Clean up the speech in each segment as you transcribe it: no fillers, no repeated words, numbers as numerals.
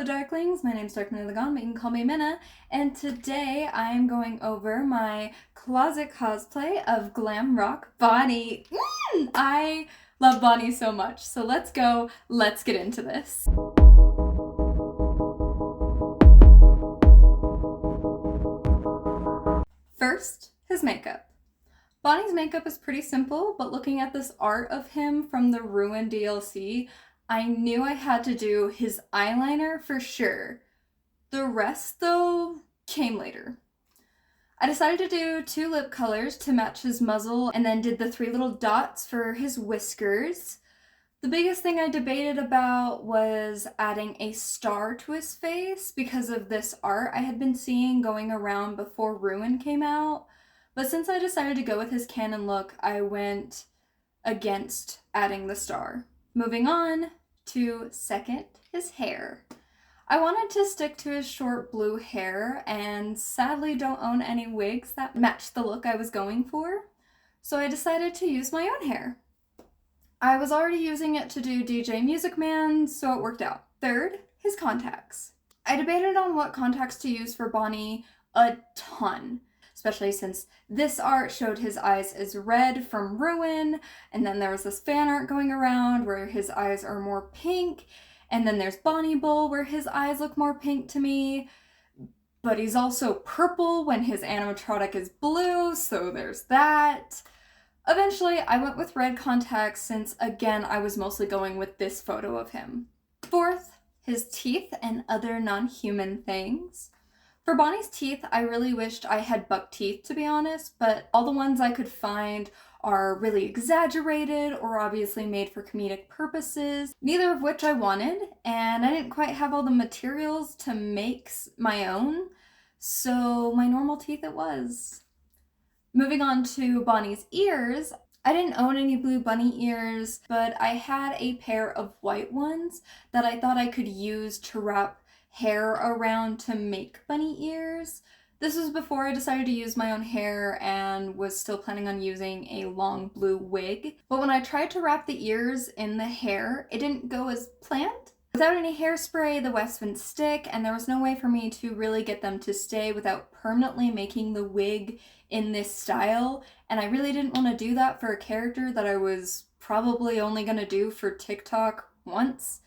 Hello Darklings, my name's Darkman the Gone, but you can call me Minna, and today I'm going over my closet cosplay of Glamrock Bonnie. I love Bonnie so much, so let's get into this. First, his makeup. Bonnie's makeup is pretty simple, but looking at this art of him from the Ruin DLC, I knew I had to do his eyeliner for sure. The rest, though, came later. I decided to do 2 lip colors to match his muzzle and then did the 3 little dots for his whiskers. The biggest thing I debated about was adding a star to his face because of this art I had been seeing going around before Ruin came out. But since I decided to go with his canon look, I went against adding the star. Moving on to second, his hair. I wanted to stick to his short blue hair and sadly don't own any wigs that matched the look I was going for, so I decided to use my own hair. I was already using it to do DJ Music Man, so it worked out. Third, his contacts. I debated on what contacts to use for Bonnie a ton, especially since this art showed his eyes as red from Ruin, and then there was this fan art going around where his eyes are more pink, and then there's Bonnie Bull where his eyes look more pink to me, but he's also purple when his animatronic is blue, so there's that. Eventually, I went with red contacts since, again, I was mostly going with this photo of him. Fourth, his teeth and other non-human things. For Bonnie's teeth, I really wished I had buck teeth, to be honest, but all the ones I could find are really exaggerated or obviously made for comedic purposes, neither of which I wanted, and I didn't quite have all the materials to make my own, so my normal teeth it was. Moving on to Bonnie's ears, I didn't own any blue bunny ears, but I had a pair of white ones that I thought I could use to wrap hair around to make bunny ears. This was before I decided to use my own hair and was still planning on using a long blue wig. But when I tried to wrap the ears in the hair, it didn't go as planned. Without any hairspray, the wax wouldn't stick, and there was no way for me to really get them to stay without permanently making the wig in this style, and I really didn't want to do that for a character that I was probably only going to do for TikTok once.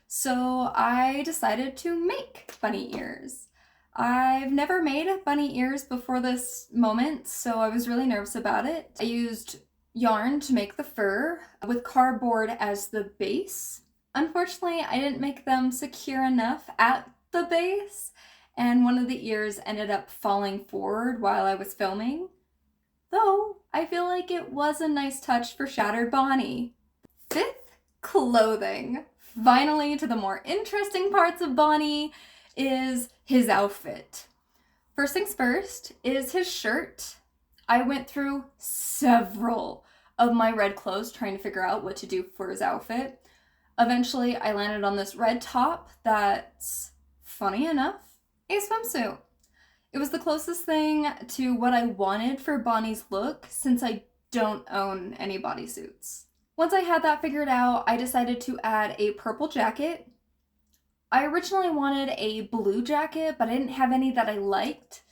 So I decided to make bunny ears. I've never made bunny ears before this moment, so I was really nervous about it. I used yarn to make the fur with cardboard as the base. Unfortunately, I didn't make them secure enough at the base, and one of the ears ended up falling forward while I was filming. Though, I feel like it was a nice touch for Shattered Bonnie. Fifth, clothing. Finally, to the more interesting parts of Bonnie is his outfit. First things first is his shirt. I went through several of my red clothes trying to figure out what to do for his outfit. Eventually, I landed on this red top that's, funny enough, a swimsuit. It was the closest thing to what I wanted for Bonnie's look since I don't own any bodysuits. Once I had that figured out, I decided to add a purple jacket. I originally wanted a blue jacket, but I didn't have any that I liked.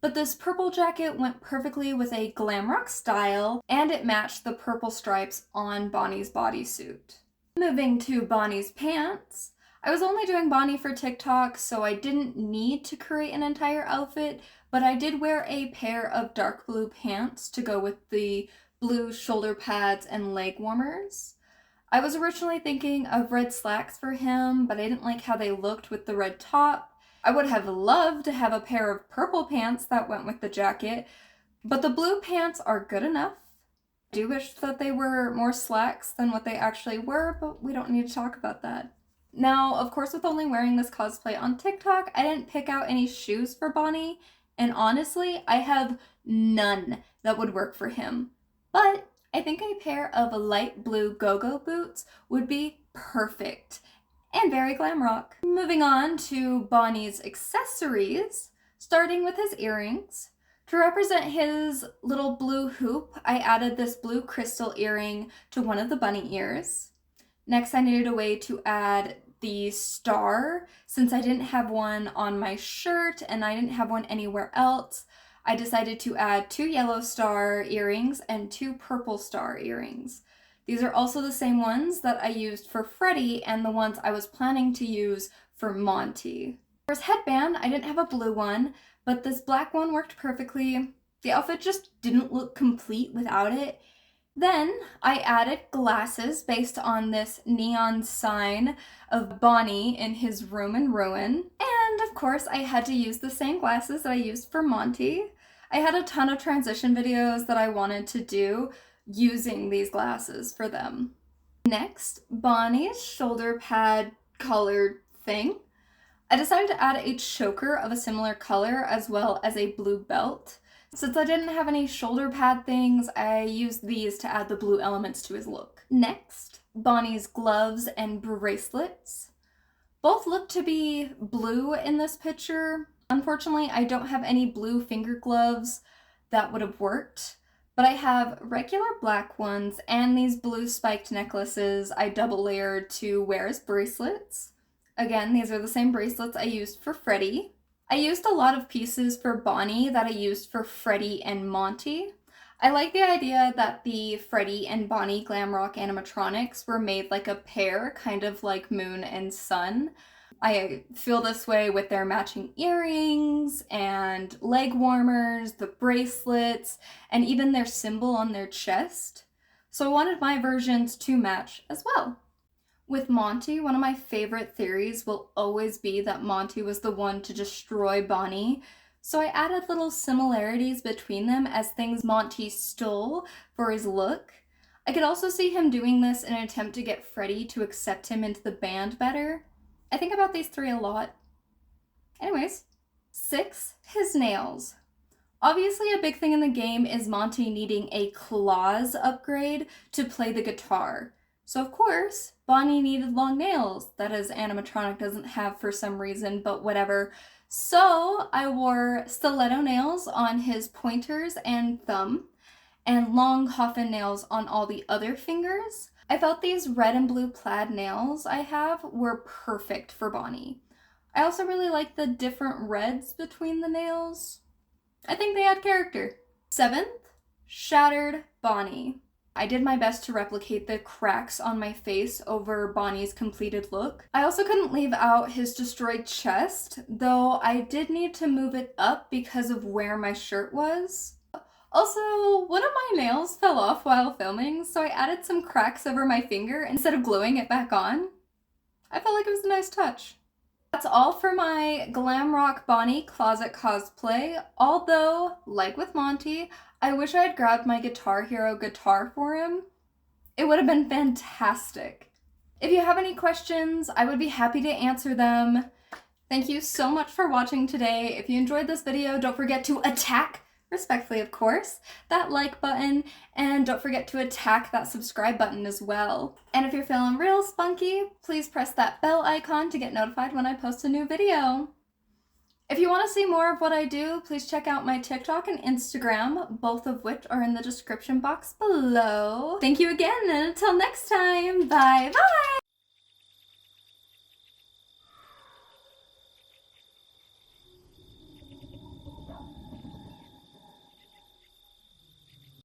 But this purple jacket went perfectly with a Glamrock style, and it matched the purple stripes on Bonnie's bodysuit. Moving to Bonnie's pants, I was only doing Bonnie for TikTok, so I didn't need to create an entire outfit, but I did wear a pair of dark blue pants to go with the blue shoulder pads and leg warmers. I was originally thinking of red slacks for him, but I didn't like how they looked with the red top. I would have loved to have a pair of purple pants that went with the jacket, but the blue pants are good enough. I do wish that they were more slacks than what they actually were, but we don't need to talk about that. Now, of course, with only wearing this cosplay on TikTok, I didn't pick out any shoes for Bonnie, and honestly, I have none that would work for him. But I think a pair of light blue gogo boots would be perfect and very glam rock. Moving on to Bonnie's accessories, starting with his earrings. To represent his little blue hoop, I added this blue crystal earring to one of the bunny ears. Next, I needed a way to add the star. Since I didn't have one on my shirt and I didn't have one anywhere else, I decided to add 2 yellow star earrings and 2 purple star earrings. These are also the same ones that I used for Freddy and the ones I was planning to use for Monty. For his headband, I didn't have a blue one, but this black one worked perfectly. The outfit just didn't look complete without it. Then I added glasses based on this neon sign of Bonnie in his room in ruin. And of course I had to use the same glasses that I used for Monty. I had a ton of transition videos that I wanted to do using these glasses for them. Next, Bonnie's shoulder pad colored thing. I decided to add a choker of a similar color as well as a blue belt. Since I didn't have any shoulder pad things, I used these to add the blue elements to his look. Next, Bonnie's gloves and bracelets. Both look to be blue in this picture. Unfortunately, I don't have any blue finger gloves that would have worked, but I have regular black ones and these blue spiked necklaces I double layered to wear as bracelets. Again, these are the same bracelets I used for Freddy. I used a lot of pieces for Bonnie that I used for Freddy and Monty. I like the idea that the Freddy and Bonnie Glamrock animatronics were made like a pair, kind of like Moon and Sun. I feel this way with their matching earrings and leg warmers, the bracelets, and even their symbol on their chest. So I wanted my versions to match as well. With Monty, one of my favorite theories will always be that Monty was the one to destroy Bonnie, so I added little similarities between them as things Monty stole for his look. I could also see him doing this in an attempt to get Freddy to accept him into the band better. I think about these 3 a lot. Anyways, 6, his nails. Obviously, a big thing in the game is Monty needing a claws upgrade to play the guitar. So of course, Bonnie needed long nails that his animatronic doesn't have for some reason, but whatever. So I wore stiletto nails on his pointers and thumb, and long coffin nails on all the other fingers. I felt these red and blue plaid nails I have were perfect for Bonnie. I also really like the different reds between the nails. I think they add character. 7th, shattered Bonnie. I did my best to replicate the cracks on my face over Bonnie's completed look. I also couldn't leave out his destroyed chest, though I did need to move it up because of where my shirt was. Also, one of my nails fell off while filming, so I added some cracks over my finger instead of gluing it back on. I felt like it was a nice touch. That's all for my Glamrock Bonnie closet cosplay, although, like with Monty, I wish I had grabbed my Guitar Hero guitar for him. It would have been fantastic. If you have any questions, I would be happy to answer them. Thank you so much for watching today. If you enjoyed this video, don't forget to attack, respectfully of course, that like button, and don't forget to attack that subscribe button as well. And if you're feeling real spunky, please press that bell icon to get notified when I post a new video. If you want to see more of what I do, please check out my TikTok and Instagram, both of which are in the description box below. Thank you again, and until next time, bye bye!